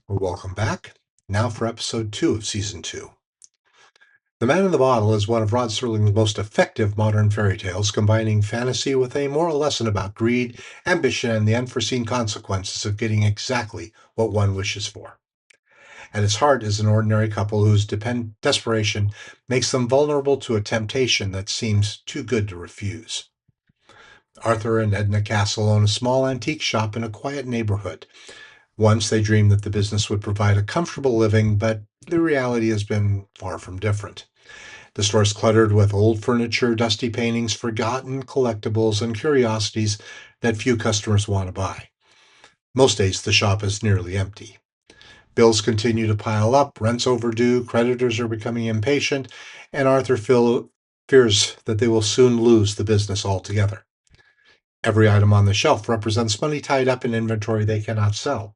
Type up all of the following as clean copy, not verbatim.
Well, welcome back. Now for episode 2 of season 2. The Man in the Bottle is one of Rod Serling's most effective modern fairy tales, combining fantasy with a moral lesson about greed, ambition, and the unforeseen consequences of getting exactly what one wishes for. At its heart is an ordinary couple whose desperation makes them vulnerable to a temptation that seems too good to refuse. Arthur and Edna Castle own a small antique shop in a quiet neighborhood. Once they dreamed that the business would provide a comfortable living, but the reality has been far from different. The store is cluttered with old furniture, dusty paintings, forgotten collectibles, and curiosities that few customers want to buy. Most days, the shop is nearly empty. Bills continue to pile up, rent's overdue, creditors are becoming impatient, and fears that they will soon lose the business altogether. Every item on the shelf represents money tied up in inventory they cannot sell.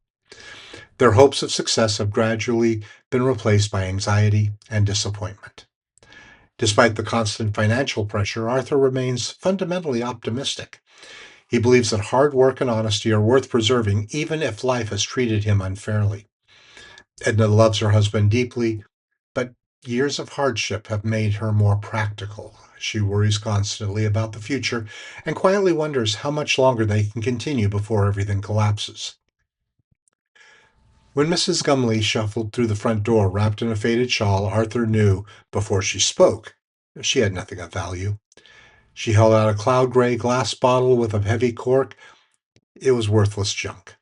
Their hopes of success have gradually been replaced by anxiety and disappointment. Despite the constant financial pressure, Arthur remains fundamentally optimistic. He believes that hard work and honesty are worth preserving even if life has treated him unfairly. Edna loves her husband deeply, but years of hardship have made her more practical. She worries constantly about the future and quietly wonders how much longer they can continue before everything collapses. When Mrs. Gumley shuffled through the front door wrapped in a faded shawl, Arthur knew, before she spoke, she had nothing of value. She held out a cloud gray glass bottle with a heavy cork. It was worthless junk.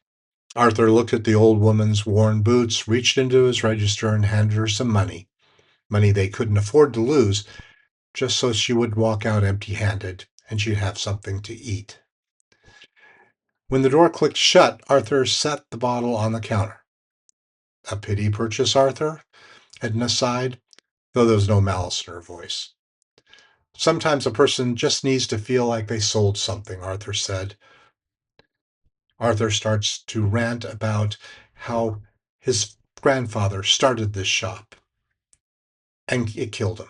Arthur looked at the old woman's worn boots, reached into his register, and handed her some money. Money they couldn't afford to lose, just so she wouldn't walk out empty handed and she'd have something to eat. When the door clicked shut, Arthur set the bottle on the counter. A pity purchase, Arthur? Edna sighed, though there was no malice in her voice. Sometimes a person just needs to feel like they sold something, Arthur said. Arthur starts to rant about how his grandfather started this shop and it killed him.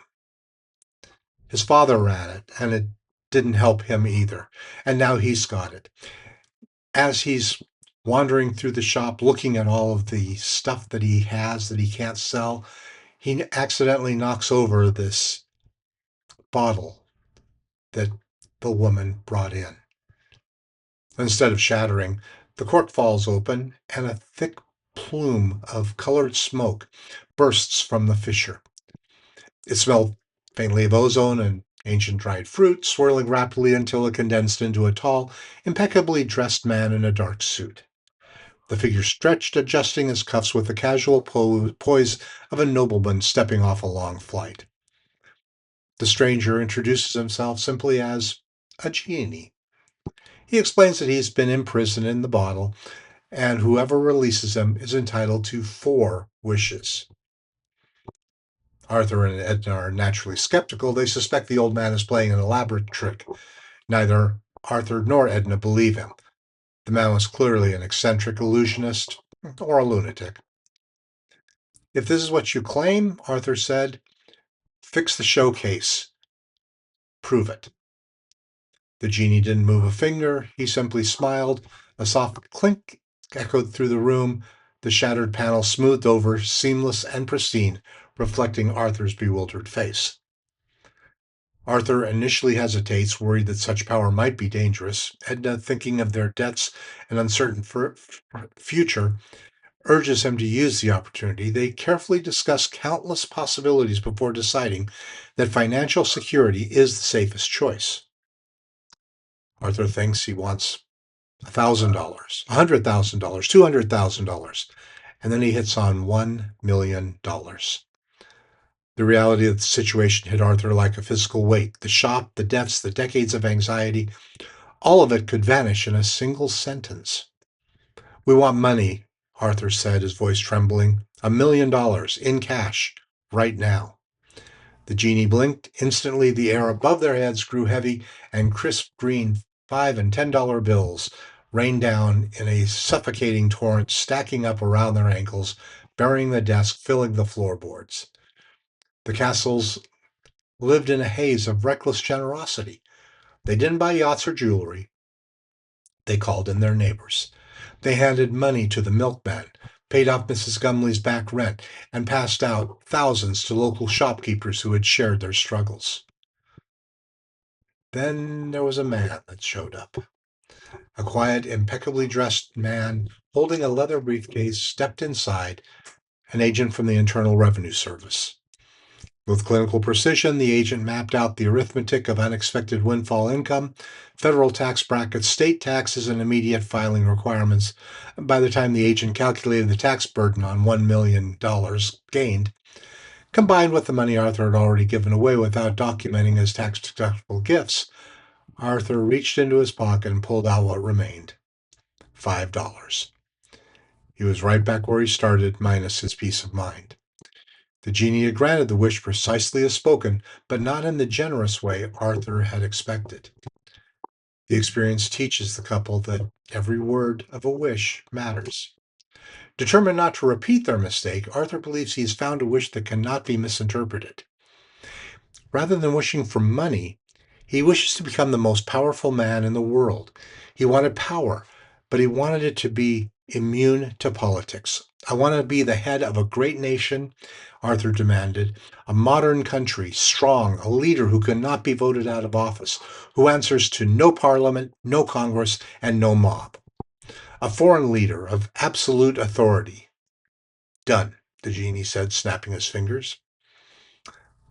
His father ran it and it didn't help him either. And now he's got it. As he's wandering through the shop looking at all of the stuff that he has that he can't sell, he accidentally knocks over this bottle that the woman brought in. Instead of shattering, the cork falls open and a thick plume of colored smoke bursts from the fissure. It smelled faintly of ozone and ancient dried fruit, swirling rapidly until it condensed into a tall, impeccably dressed man in a dark suit. The figure stretched, adjusting his cuffs with the casual poise of a nobleman stepping off a long flight. The stranger introduces himself simply as a genie. He explains that he's been imprisoned in the bottle, and whoever releases him is entitled to 4 wishes. Arthur and Edna are naturally skeptical. They suspect the old man is playing an elaborate trick. Neither Arthur nor Edna believe him. The man was clearly an eccentric illusionist or a lunatic. If this is what you claim, Arthur said, fix the showcase. Prove it. The genie didn't move a finger. He simply smiled. A soft clink echoed through the room. The shattered panel smoothed over, seamless and pristine, reflecting Arthur's bewildered face. Arthur initially hesitates, worried that such power might be dangerous. Edna, thinking of their debts and uncertain future, urges him to use the opportunity. They carefully discuss countless possibilities before deciding that financial security is the safest choice. Arthur thinks he wants $1,000, $100,000, $200,000, and then he hits on $1 million. The reality of the situation hit Arthur like a physical weight. The shop, the debts, the decades of anxiety, all of it could vanish in a single sentence. We want money, Arthur said, his voice trembling. $1 million in cash, right now. The genie blinked. Instantly, the air above their heads grew heavy, and crisp green $5 and $10 bills rained down in a suffocating torrent, stacking up around their ankles, burying the desk, filling the floorboards. The Castles lived in a haze of reckless generosity. They didn't buy yachts or jewelry. They called in their neighbors. They handed money to the milkman, paid off Mrs. Gumley's back rent, and passed out thousands to local shopkeepers who had shared their struggles. Then there was a man that showed up. A quiet, impeccably dressed man holding a leather briefcase stepped inside, an agent from the Internal Revenue Service. With clinical precision, the agent mapped out the arithmetic of unexpected windfall income, federal tax brackets, state taxes, and immediate filing requirements. By the time the agent calculated the tax burden on $1 million gained, combined with the money Arthur had already given away without documenting his tax-deductible gifts, Arthur reached into his pocket and pulled out what remained. $5. He was right back where he started, minus his peace of mind. The genie had granted the wish precisely as spoken, but not in the generous way Arthur had expected. The experience teaches the couple that every word of a wish matters. Determined not to repeat their mistake, Arthur believes he has found a wish that cannot be misinterpreted. Rather than wishing for money, he wishes to become the most powerful man in the world. He wanted power, but he wanted it to be immune to politics. "I want to be the head of a great nation," Arthur demanded, "a modern country, strong, a leader who cannot be voted out of office, who answers to no parliament, no Congress, and no mob. A foreign leader of absolute authority." "Done," the genie said, snapping his fingers.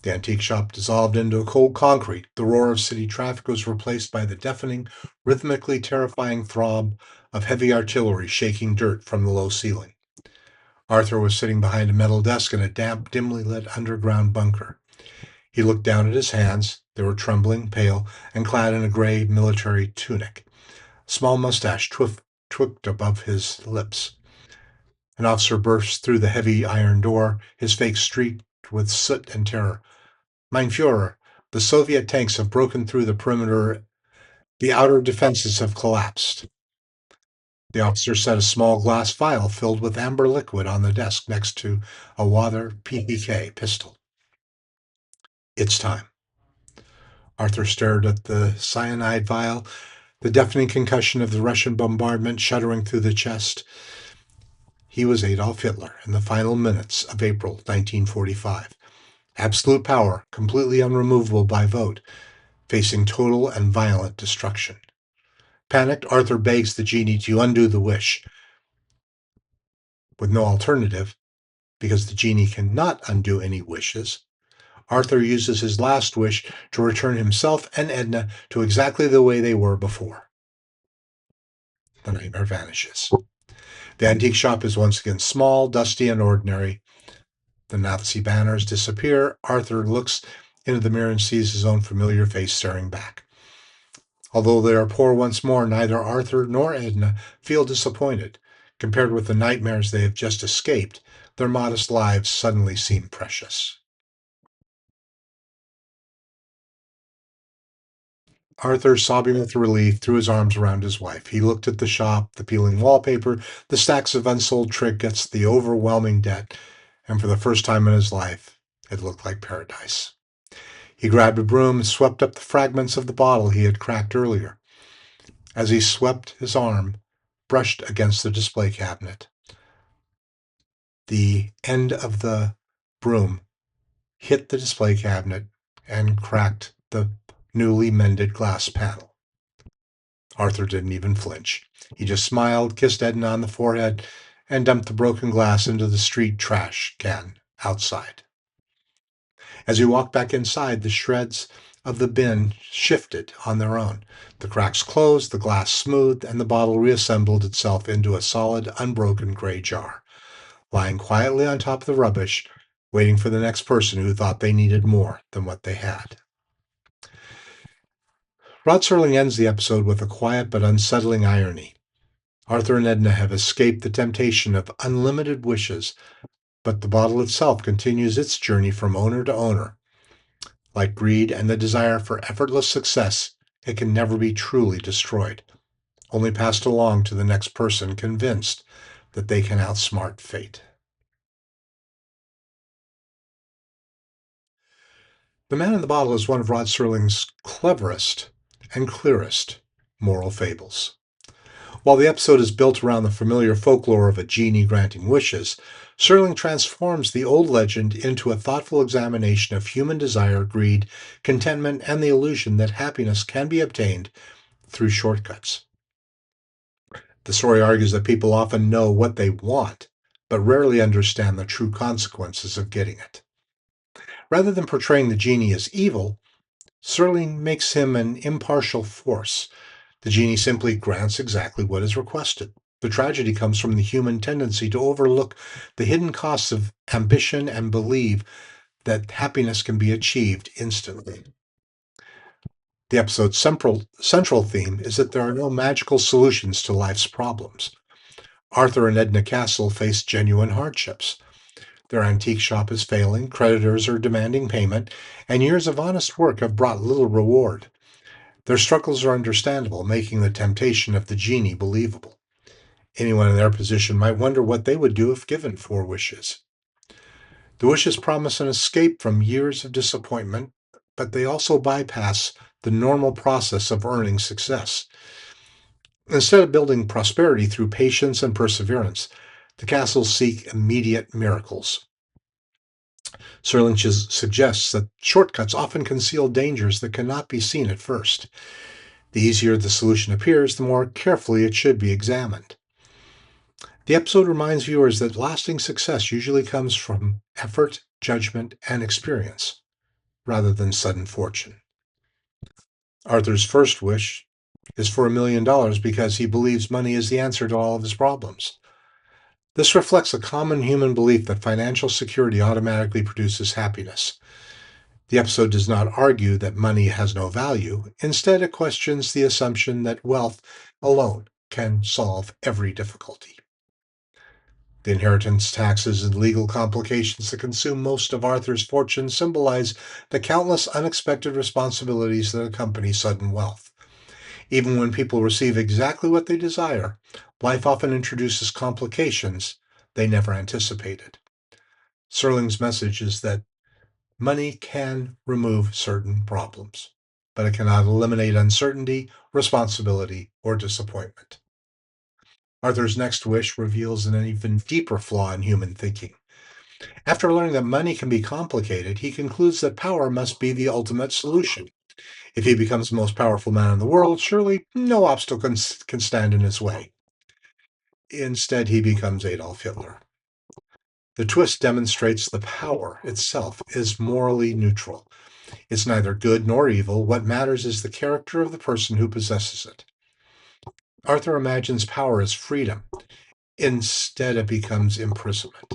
The antique shop dissolved into cold concrete. The roar of city traffic was replaced by the deafening, rhythmically terrifying throb of heavy artillery shaking dirt from the low ceiling. Arthur was sitting behind a metal desk in a damp, dimly lit underground bunker. He looked down at his hands. They were trembling, pale, and clad in a gray military tunic. A small mustache twitched above his lips. An officer burst through the heavy iron door, his face streaked with soot and terror. "Mein Führer, the Soviet tanks have broken through the perimeter. The outer defenses have collapsed." The officer set a small glass vial filled with amber liquid on the desk next to a Walther PPK pistol. "It's time." Arthur stared at the cyanide vial, the deafening concussion of the Russian bombardment shuddering through the chest. He was Adolf Hitler in the final minutes of April 1945. Absolute power, completely unremovable by vote, facing total and violent destruction. Panicked, Arthur begs the genie to undo the wish. With no alternative, because the genie cannot undo any wishes, Arthur uses his last wish to return himself and Edna to exactly the way they were before. The nightmare vanishes. The antique shop is once again small, dusty, and ordinary. The Nazi banners disappear. Arthur looks into the mirror and sees his own familiar face staring back. Although they are poor once more, neither Arthur nor Edna feel disappointed. Compared with the nightmares they have just escaped, their modest lives suddenly seem precious. Arthur, sobbing with relief, threw his arms around his wife. He looked at the shop, the peeling wallpaper, the stacks of unsold trinkets, the overwhelming debt, and for the first time in his life, it looked like paradise. He grabbed a broom and swept up the fragments of the bottle he had cracked earlier. As he swept, his arm brushed against the display cabinet. The end of the broom hit the display cabinet and cracked the newly mended glass panel. Arthur didn't even flinch. He just smiled, kissed Edna on the forehead, and dumped the broken glass into the street trash can outside. As he walked back inside, the shreds of the bin shifted on their own. The cracks closed, the glass smoothed, and the bottle reassembled itself into a solid, unbroken gray jar, lying quietly on top of the rubbish, waiting for the next person who thought they needed more than what they had. Rod Serling ends the episode with a quiet but unsettling irony. Arthur and Edna have escaped the temptation of unlimited wishes, but the bottle itself continues its journey from owner to owner. Like greed and the desire for effortless success, it can never be truly destroyed, only passed along to the next person convinced that they can outsmart fate. The Man in the Bottle is one of Rod Serling's cleverest and clearest moral fables. While the episode is built around the familiar folklore of a genie granting wishes, Serling transforms the old legend into a thoughtful examination of human desire, greed, contentment, and the illusion that happiness can be obtained through shortcuts. The story argues that people often know what they want, but rarely understand the true consequences of getting it. Rather than portraying the genie as evil, Serling makes him an impartial force. The genie simply grants exactly what is requested. The tragedy comes from the human tendency to overlook the hidden costs of ambition and believe that happiness can be achieved instantly. The episode's central theme is that there are no magical solutions to life's problems. Arthur and Edna Castle face genuine hardships. Their antique shop is failing, creditors are demanding payment, and years of honest work have brought little reward. Their struggles are understandable, making the temptation of the genie believable. Anyone in their position might wonder what they would do if given 4 wishes. The wishes promise an escape from years of disappointment, but they also bypass the normal process of earning success. Instead of building prosperity through patience and perseverance, the castles seek immediate miracles. Serling suggests that shortcuts often conceal dangers that cannot be seen at first. The easier the solution appears, the more carefully it should be examined. The episode reminds viewers that lasting success usually comes from effort, judgment, and experience, rather than sudden fortune. Arthur's first wish is for $1 million because he believes money is the answer to all of his problems. This reflects a common human belief that financial security automatically produces happiness. The episode does not argue that money has no value. Instead, it questions the assumption that wealth alone can solve every difficulty. The inheritance taxes and legal complications that consume most of Arthur's fortune symbolize the countless unexpected responsibilities that accompany sudden wealth. Even when people receive exactly what they desire, life often introduces complications they never anticipated. Serling's message is that money can remove certain problems, but it cannot eliminate uncertainty, responsibility, or disappointment. Arthur's next wish reveals an even deeper flaw in human thinking. After learning that money can be complicated, he concludes that power must be the ultimate solution. If he becomes the most powerful man in the world, surely no obstacle can stand in his way. Instead, he becomes Adolf Hitler. The twist demonstrates the power itself is morally neutral. It's neither good nor evil. What matters is the character of the person who possesses it. Arthur imagines power as freedom. Instead, it becomes imprisonment.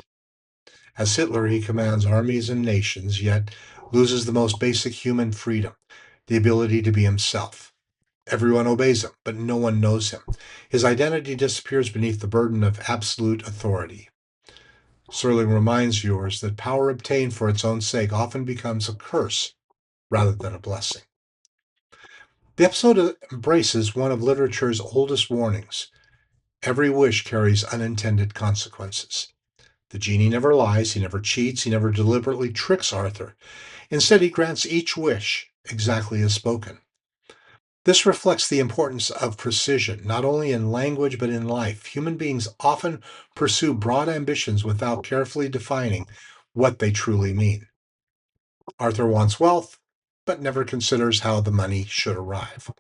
As Hitler, he commands armies and nations, yet loses the most basic human freedom, the ability to be himself. Everyone obeys him, but no one knows him. His identity disappears beneath the burden of absolute authority. Serling reminds viewers that power obtained for its own sake often becomes a curse rather than a blessing. The episode embraces one of literature's oldest warnings. Every wish carries unintended consequences. The genie never lies, he never cheats, he never deliberately tricks Arthur. Instead, he grants each wish exactly as spoken. This reflects the importance of precision, not only in language but in life. Human beings often pursue broad ambitions without carefully defining what they truly mean. Arthur wants wealth, but never considers how the money should arrive.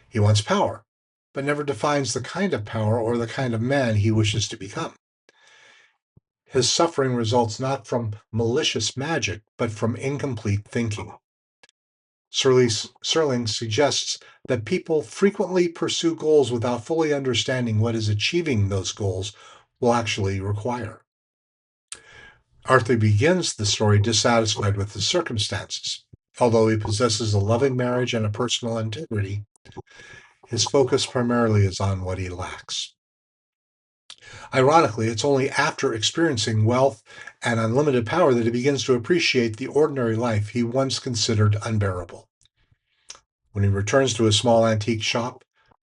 He wants power, but never defines the kind of power or the kind of man he wishes to become. His suffering results not from malicious magic, but from incomplete thinking. Serling suggests that people frequently pursue goals without fully understanding what is achieving those goals will actually require. Arthur begins the story dissatisfied with his circumstances. Although he possesses a loving marriage and a personal integrity, his focus primarily is on what he lacks. Ironically, it's only after experiencing wealth and unlimited power that he begins to appreciate the ordinary life he once considered unbearable. When he returns to his small antique shop,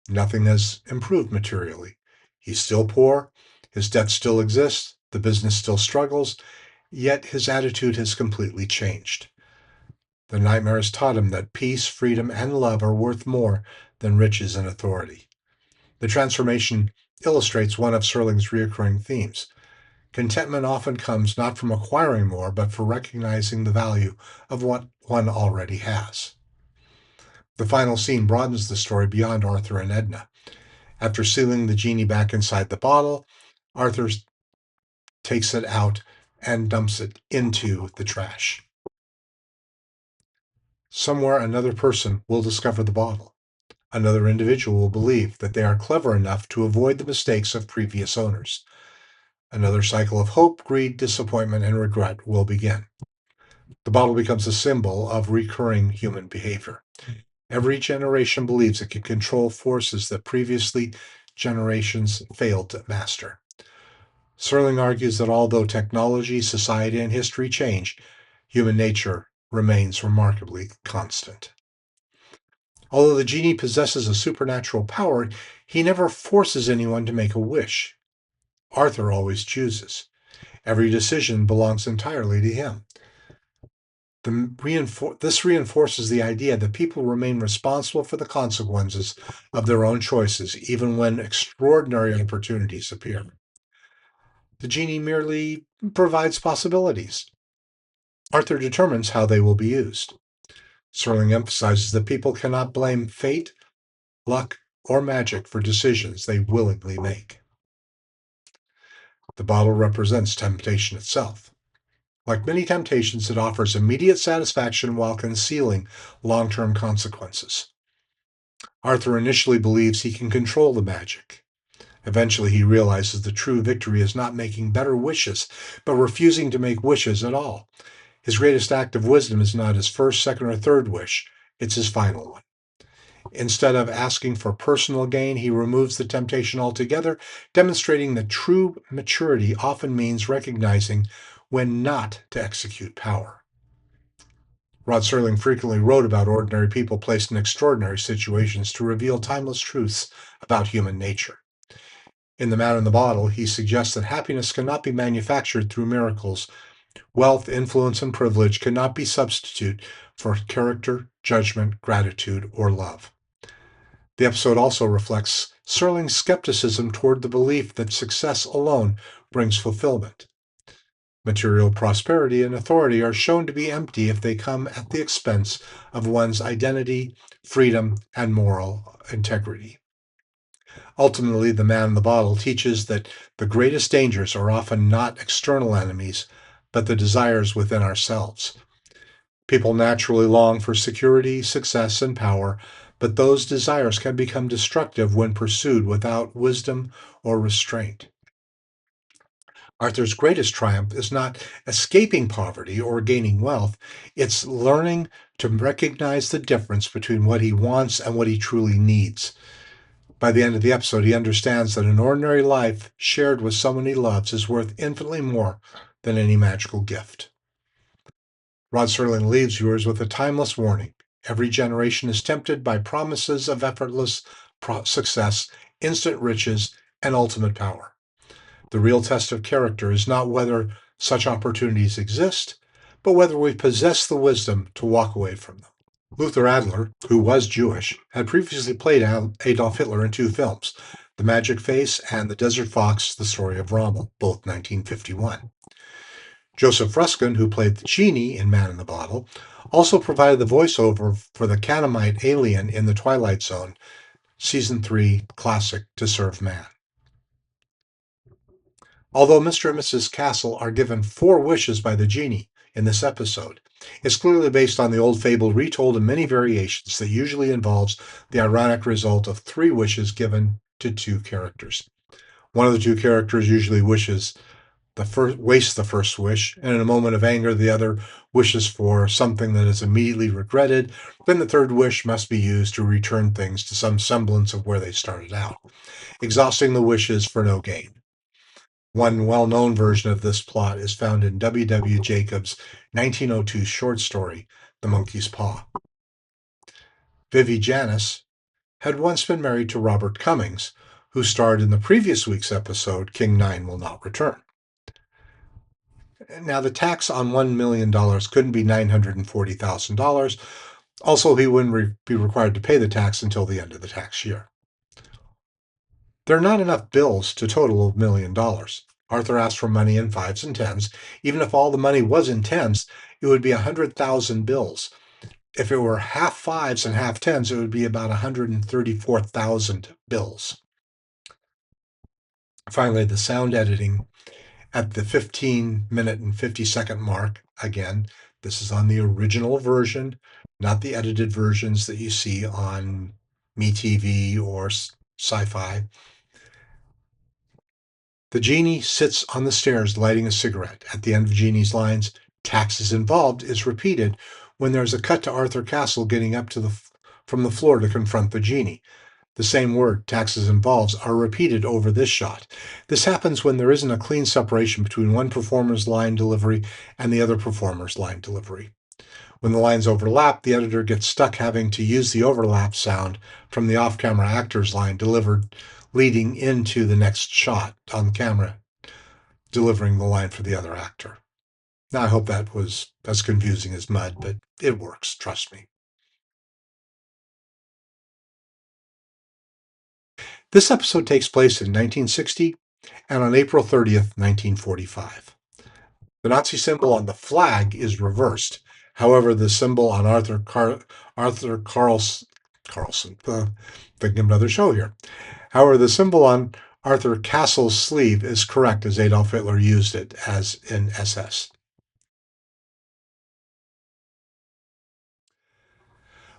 nothing has improved materially. He's still poor, his debts still exist, the business still struggles, yet his attitude has completely changed. The nightmare has taught him that peace, freedom, and love are worth more than riches and authority. The transformation illustrates one of Serling's recurring themes. Contentment often comes not from acquiring more, but for recognizing the value of what one already has. The final scene broadens the story beyond Arthur and Edna. After sealing the genie back inside the bottle, Arthur takes it out and dumps it into the trash. Somewhere another person will discover the bottle. Another individual will believe that they are clever enough to avoid the mistakes of previous owners. Another cycle of hope, greed, disappointment, and regret will begin. The bottle becomes a symbol of recurring human behavior. Every generation believes it can control forces that previously generations failed to master. Serling argues that although technology, society, and history change, human nature remains remarkably constant. Although the genie possesses a supernatural power, he never forces anyone to make a wish. Arthur always chooses. Every decision belongs entirely to him. This reinforces the idea that people remain responsible for the consequences of their own choices, even when extraordinary opportunities appear. The genie merely provides possibilities. Arthur determines how they will be used. Serling emphasizes that people cannot blame fate, luck, or magic for decisions they willingly make. The bottle represents temptation itself. Like many temptations, it offers immediate satisfaction while concealing long-term consequences. Arthur initially believes he can control the magic. Eventually, he realizes the true victory is not making better wishes, but refusing to make wishes at all. His greatest act of wisdom is not his first, second, or third wish, it's his final one. Instead of asking for personal gain, he removes the temptation altogether, demonstrating that true maturity often means recognizing when not to execute power. Rod Serling frequently wrote about ordinary people placed in extraordinary situations to reveal timeless truths about human nature. In The Man in the Bottle, he suggests that happiness cannot be manufactured through miracles. Wealth, influence, and privilege cannot be substitute for character, judgment, gratitude, or love. The episode also reflects Serling's skepticism toward the belief that success alone brings fulfillment. Material prosperity and authority are shown to be empty if they come at the expense of one's identity, freedom, and moral integrity. Ultimately, The Man in the Bottle teaches that the greatest dangers are often not external enemies, but the desires within ourselves. People naturally long for security, success, and power, but those desires can become destructive when pursued without wisdom or restraint. Arthur's greatest triumph is not escaping poverty or gaining wealth, it's learning to recognize the difference between what he wants and what he truly needs. By the end of the episode, he understands that an ordinary life shared with someone he loves is worth infinitely more than any magical gift. Rod Serling leaves viewers with a timeless warning. Every generation is tempted by promises of effortless success, instant riches, and ultimate power. The real test of character is not whether such opportunities exist, but whether we possess the wisdom to walk away from them. Luther Adler, who was Jewish, had previously played Adolf Hitler in two films, The Magic Face and The Desert Fox, The Story of Rommel, both 1951. Joseph Ruskin, who played the genie in Man in the Bottle, also provided the voiceover for the Canomite alien in the Twilight Zone, Season 3 classic To Serve Man. Although Mr. and Mrs. Castle are given 4 wishes by the genie in this episode, it's clearly based on the old fable retold in many variations that usually involves the ironic result of 3 wishes given to 2 characters. One of the 2 characters usually wastes the first wish, and in a moment of anger, the other wishes for something that is immediately regretted. Then the third wish must be used to return things to some semblance of where they started out, exhausting the wishes for no gain. One well-known version of this plot is found in W. W. Jacobs' 1902 short story, The Monkey's Paw. Vivi Janice had once been married to Robert Cummings, who starred in the previous week's episode, King 9 Will Not Return. Now, the tax on $1 million couldn't be $940,000. Also, he wouldn't be required to pay the tax until the end of the tax year. There are not enough bills to total $1 million. Arthur asked for money in fives and tens. Even if all the money was in tens, it would be 100,000 bills. If it were half fives and half tens, it would be about 134,000 bills. Finally, the sound editing at the 15-minute and 50-second mark. Again, this is on the original version, not the edited versions that you see on MeTV or Sci-Fi. The genie sits on the stairs lighting a cigarette. At the end of Genie's lines, "Taxes involved," is repeated when there's a cut to Arthur Castle getting up from the floor to confront the genie. The same word, "taxes involved," are repeated over this shot. This happens when there isn't a clean separation between one performer's line delivery and the other performer's line delivery. When the lines overlap, the editor gets stuck having to use the overlap sound from the off-camera actor's line delivered leading into the next shot on camera, delivering the line for the other actor. Now, I hope that was as confusing as mud, but it works, trust me. This episode takes place in 1960 and on April 30th, 1945. The Nazi symbol on the flag is reversed. However, the symbol on Carlson, thinking of another show here. However, the symbol on Arthur Castle's sleeve is correct, as Adolf Hitler used it as in SS.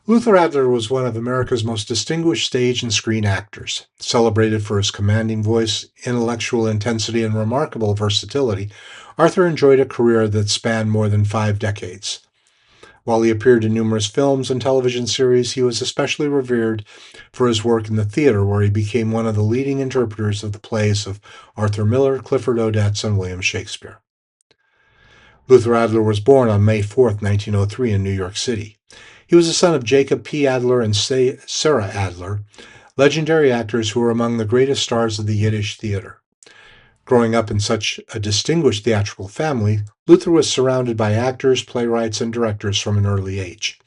Luther Adler was one of America's most distinguished stage and screen actors. Celebrated for his commanding voice, intellectual intensity, and remarkable versatility, Arthur enjoyed a career that spanned more than 5 decades. While he appeared in numerous films and television series, he was especially revered for his work in the theater, where he became one of the leading interpreters of the plays of Arthur Miller, Clifford Odets, and William Shakespeare. Luther Adler was born on May 4, 1903 in New York City. He was the son of Jacob P. Adler and Sarah Adler, legendary actors who were among the greatest stars of the Yiddish theater. Growing up in such a distinguished theatrical family, Luther was surrounded by actors, playwrights, and directors from an early age.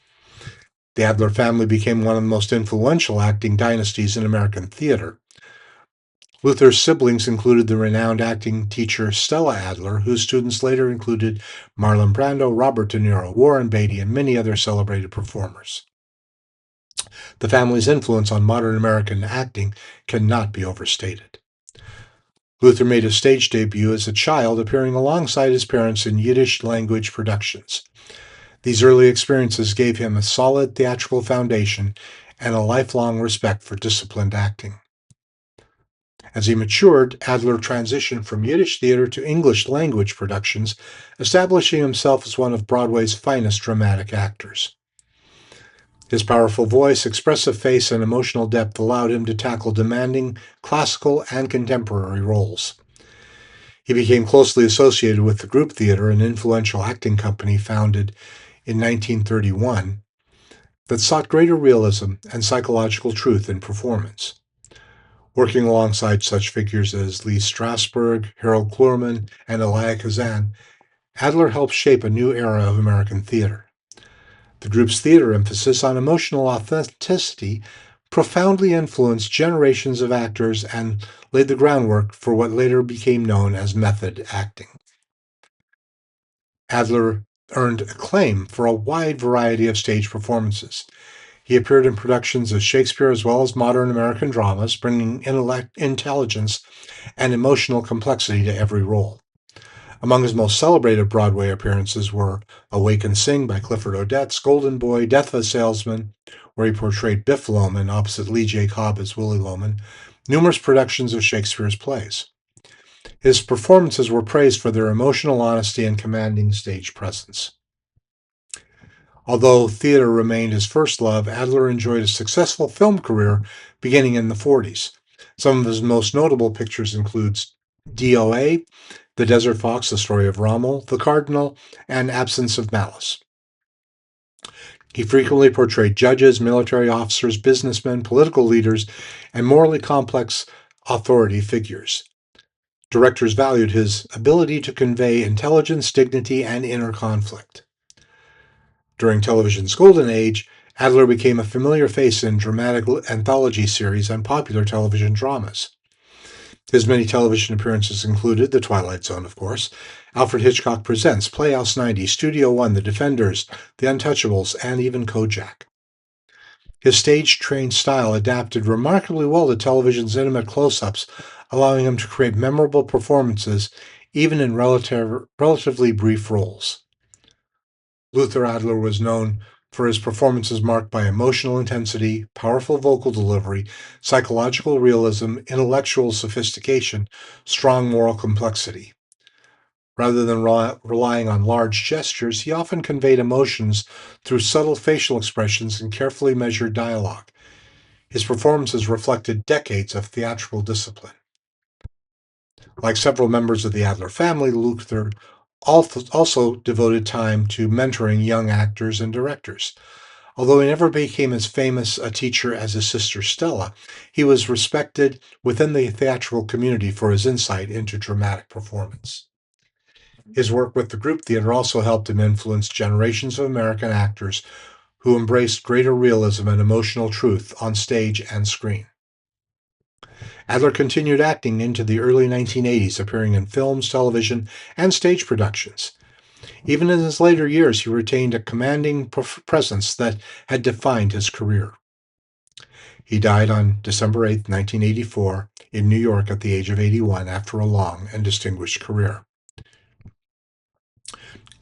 The Adler family became one of the most influential acting dynasties in American theater. Luther's siblings included the renowned acting teacher Stella Adler, whose students later included Marlon Brando, Robert De Niro, Warren Beatty, and many other celebrated performers. The family's influence on modern American acting cannot be overstated. Luther made his stage debut as a child, appearing alongside his parents in Yiddish-language productions. These early experiences gave him a solid theatrical foundation and a lifelong respect for disciplined acting. As he matured, Adler transitioned from Yiddish theater to English-language productions, establishing himself as one of Broadway's finest dramatic actors. His powerful voice, expressive face, and emotional depth allowed him to tackle demanding classical and contemporary roles. He became closely associated with the Group Theater, an influential acting company founded in 1931 that sought greater realism and psychological truth in performance. Working alongside such figures as Lee Strasberg, Harold Clurman, and Elia Kazan, Adler helped shape a new era of American theater. The group's theater emphasis on emotional authenticity profoundly influenced generations of actors and laid the groundwork for what later became known as method acting. Adler earned acclaim for a wide variety of stage performances. He appeared in productions of Shakespeare as well as modern American dramas, bringing intelligence and emotional complexity to every role. Among his most celebrated Broadway appearances were Awake and Sing by Clifford Odets, Golden Boy, Death of a Salesman, where he portrayed Biff Loman opposite Lee J. Cobb as Willie Loman, numerous productions of Shakespeare's plays. His performances were praised for their emotional honesty and commanding stage presence. Although theater remained his first love, Adler enjoyed a successful film career beginning in the 40s. Some of his most notable pictures include DOA, The Desert Fox, The Story of Rommel, The Cardinal, and Absence of Malice. He frequently portrayed judges, military officers, businessmen, political leaders, and morally complex authority figures. Directors valued his ability to convey intelligence, dignity, and inner conflict. During television's golden age, Adler became a familiar face in dramatic anthology series and popular television dramas. His many television appearances included The Twilight Zone, of course, Alfred Hitchcock Presents, Playhouse 90, Studio One, The Defenders, The Untouchables, and even Kojak. His stage-trained style adapted remarkably well to television's intimate close-ups, allowing him to create memorable performances even in relatively brief roles. Luther Adler was known for his performances marked by emotional intensity, powerful vocal delivery, psychological realism, intellectual sophistication, strong moral complexity. Rather than relying on large gestures, he often conveyed emotions through subtle facial expressions and carefully measured dialogue. His performances reflected decades of theatrical discipline. Like several members of the Adler family, Luther also devoted time to mentoring young actors and directors. Although he never became as famous a teacher as his sister Stella, he was respected within the theatrical community for his insight into dramatic performance. His work with the group theater also helped him influence generations of American actors who embraced greater realism and emotional truth on stage and screen. Adler continued acting into the early 1980s, appearing in films, television, and stage productions. Even in his later years, he retained a commanding presence that had defined his career. He died on December 8, 1984, in New York at the age of 81 after a long and distinguished career.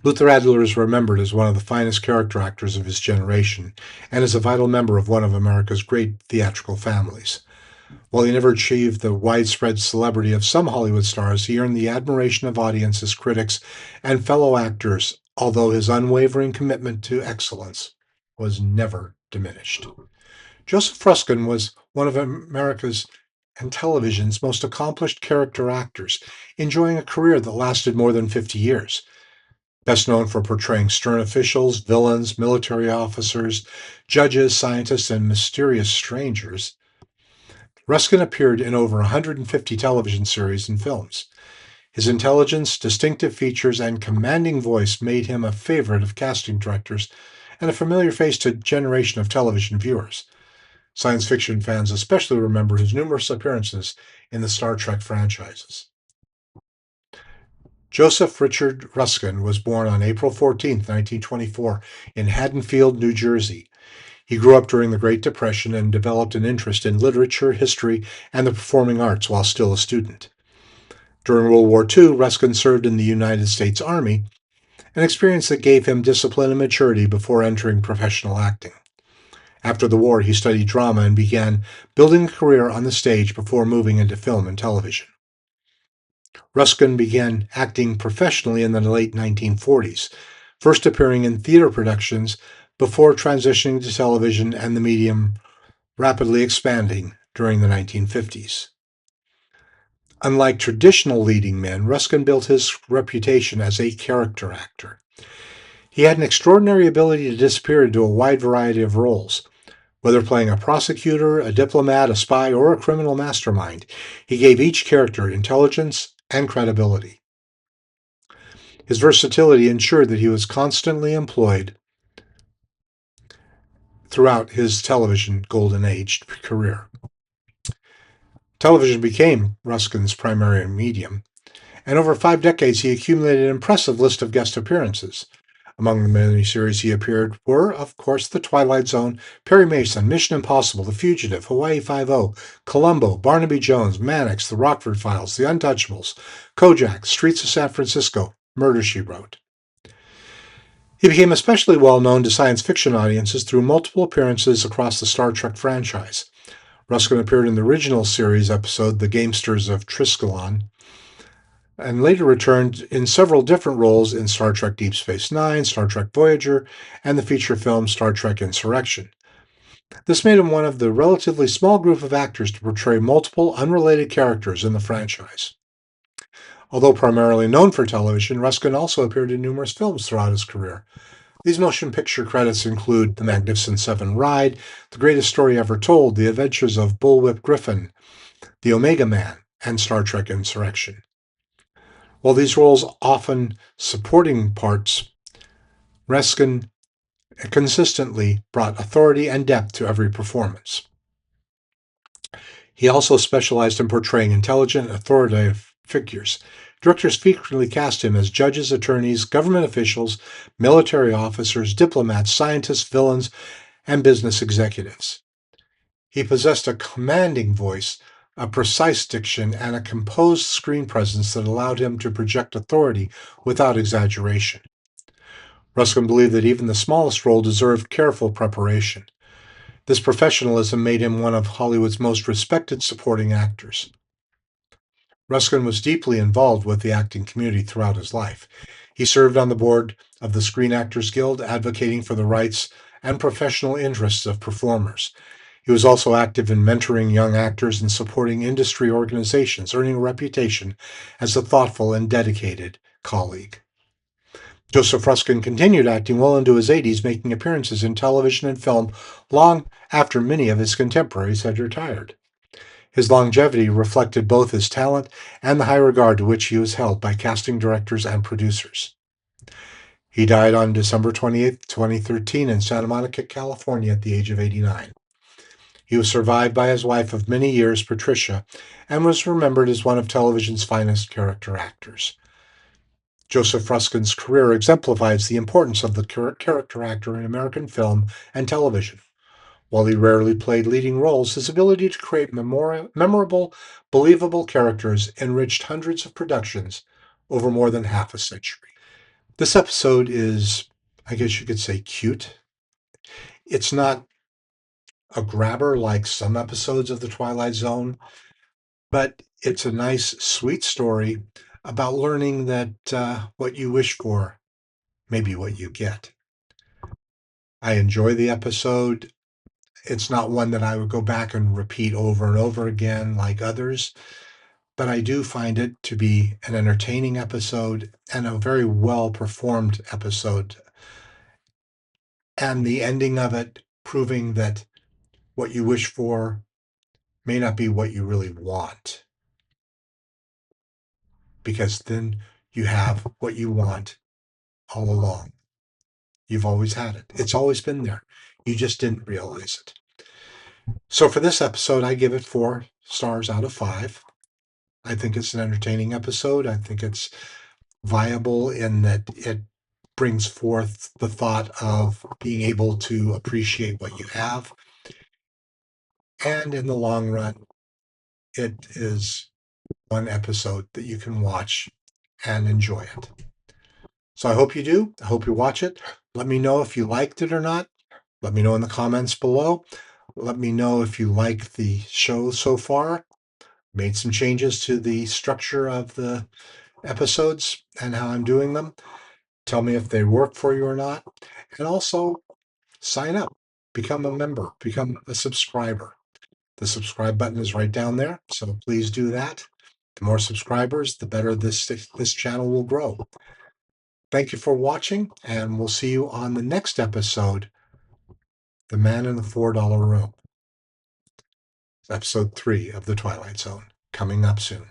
Luther Adler is remembered as one of the finest character actors of his generation and is a vital member of one of America's great theatrical families. While he never achieved the widespread celebrity of some Hollywood stars, he earned the admiration of audiences, critics, and fellow actors, although his unwavering commitment to excellence was never diminished. Joseph Ruskin was one of America's and television's most accomplished character actors, enjoying a career that lasted more than 50 years. Best known for portraying stern officials, villains, military officers, judges, scientists, and mysterious strangers, Ruskin appeared in over 150 television series and films. His intelligence, distinctive features, and commanding voice made him a favorite of casting directors and a familiar face to a generation of television viewers. Science fiction fans especially remember his numerous appearances in the Star Trek franchises. Joseph Richard Ruskin was born on April 14, 1924, in Haddonfield, New Jersey. He grew up during the Great Depression and developed an interest in literature, history, and the performing arts while still a student. During World War II, Ruskin served in the United States Army, an experience that gave him discipline and maturity before entering professional acting. After the war, he studied drama and began building a career on the stage before moving into film and television. Ruskin began acting professionally in the late 1940s, first appearing in theater productions before transitioning to television and the medium rapidly expanding during the 1950s. Unlike traditional leading men, Ruskin built his reputation as a character actor. He had an extraordinary ability to disappear into a wide variety of roles. Whether playing a prosecutor, a diplomat, a spy, or a criminal mastermind, he gave each character intelligence and credibility. His versatility ensured that he was constantly employed throughout his television golden age career. Television became Ruskin's primary medium, and over 5 decades he accumulated an impressive list of guest appearances. Among the many series he appeared were, of course, The Twilight Zone, Perry Mason, Mission Impossible, The Fugitive, Hawaii Five-0, Columbo, Barnaby Jones, Mannix, The Rockford Files, The Untouchables, Kojak, Streets of San Francisco, Murder, She Wrote. He became especially well known to science fiction audiences through multiple appearances across the Star Trek franchise. Ruskin appeared in the original series episode, The Gamesters of Triskelion, and later returned in several different roles in Star Trek Deep Space Nine, Star Trek Voyager, and the feature film Star Trek Insurrection. This made him one of the relatively small group of actors to portray multiple unrelated characters in the franchise. Although primarily known for television, Ruskin also appeared in numerous films throughout his career. These motion picture credits include The Magnificent Seven Ride, The Greatest Story Ever Told, The Adventures of Bullwhip Griffin, The Omega Man, and Star Trek Insurrection. While these roles often supporting parts, Ruskin consistently brought authority and depth to every performance. He also specialized in portraying intelligent, authoritative figures. Directors frequently cast him as judges, attorneys, government officials, military officers, diplomats, scientists, villains, and business executives. He possessed a commanding voice, a precise diction, and a composed screen presence that allowed him to project authority without exaggeration. Ruskin believed that even the smallest role deserved careful preparation. This professionalism made him one of Hollywood's most respected supporting actors. Ruskin was deeply involved with the acting community throughout his life. He served on the board of the Screen Actors Guild, advocating for the rights and professional interests of performers. He was also active in mentoring young actors and supporting industry organizations, earning a reputation as a thoughtful and dedicated colleague. Joseph Ruskin continued acting well into his 80s, making appearances in television and film long after many of his contemporaries had retired. His longevity reflected both his talent and the high regard to which he was held by casting directors and producers. He died on December 28, 2013 in Santa Monica, California at the age of 89. He was survived by his wife of many years, Patricia, and was remembered as one of television's finest character actors. Joseph Ruskin's career exemplifies the importance of the character actor in American film and television. While he rarely played leading roles, his ability to create memorable, believable characters enriched hundreds of productions over more than half a century. This episode is, I guess you could say, cute. It's not a grabber like some episodes of The Twilight Zone, but it's a nice, sweet story about learning that what you wish for may be what you get. I enjoy the episode. It's not one that I would go back and repeat over and over again like others, but I do find it to be an entertaining episode and a very well performed episode. And the ending of it proving that what you wish for may not be what you really want, because then you have what you want all along. You've always had it. It's always been there. You just didn't realize it. So for this episode, I give it 4 stars out of 5. I think it's an entertaining episode. I think it's viable in that it brings forth the thought of being able to appreciate what you have. And in the long run, it is one episode that you can watch and enjoy it. So I hope you do. I hope you watch it. Let me know if you liked it or not. Let me know in the comments below. Let me know if you like the show so far. Made some changes to the structure of the episodes and how I'm doing them. Tell me if they work for you or not. And also sign up, become a member, become a subscriber. The subscribe button is right down there, so please do that. The more subscribers, the better this channel will grow. Thank you for watching, and we'll see you on the next episode, The Man in the $4 Room, episode 3 of The Twilight Zone, coming up soon.